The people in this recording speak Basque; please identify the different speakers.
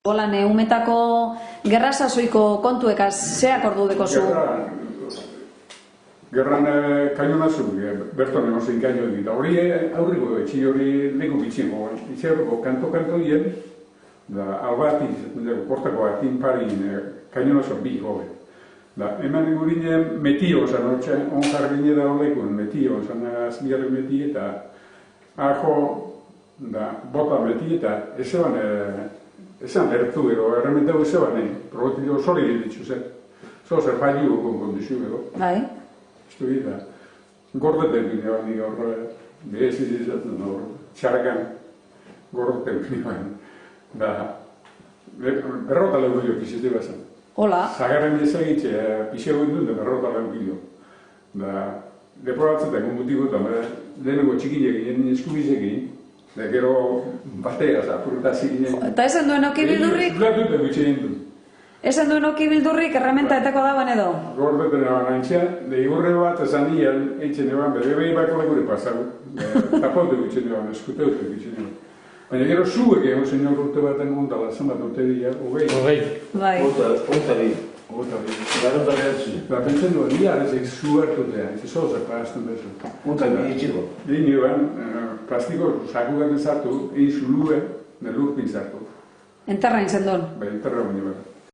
Speaker 1: Holan, umetako gerra sasoiko kontuekaz, zeak ordu dekozu?
Speaker 2: Gerran kainonazu, berton emozin kaino egin. Hori aurriko etxi hori leku bitxiko. Itxerroko kanto hien, albati, portako atin parin kainonazu bi hobe. Hemen gurinen metio, on jargine da horrekun metio, azmiaren meti eta ajo, bota meti eta esan ertu ero, errementau ezeban, probetio soli ditzu zen. Zer failu kondizio ero.
Speaker 1: Bai.
Speaker 2: Esto da. Gordeten gine bani gaur, beheziz izaten hor, txarkan gordeten gine bani. Berrota lehuk dio pizite bazan.
Speaker 1: Hola.
Speaker 2: Zagarren ezagitxe, pixego indun da berrota lehuk dio. Deporatzetan gomutiko eta lehenengo txikinek egin eskubizek egin, da gero batea zapurtazik ginen.
Speaker 1: Eta esan duen oki bildurrik?
Speaker 2: Zuplatute gutxe egin du.
Speaker 1: Esan duen oki bildurrik errementa etako dagoen edo?
Speaker 2: Gordeten eban antxea, igurre bat esan nian, eitzen eban, bere bako legure pasagu. Tapote gutxe eban, eskuteute gutxe eban. Baina gero zuek egon senyor urte baten gontala, zenbat urte dira, hogei.
Speaker 1: Bai.
Speaker 3: Ota bi. Garen da behatzi.
Speaker 2: Pentsen duen, ni arezek zu hartutea, ez zozak pahazten bezu.
Speaker 3: Ota bi itxiko.
Speaker 2: Dini eban, plastiko sakugaten zartu, egin zulue, lurpin zartu.
Speaker 1: Enterrain zendon?
Speaker 2: Bai, enterra baino bat.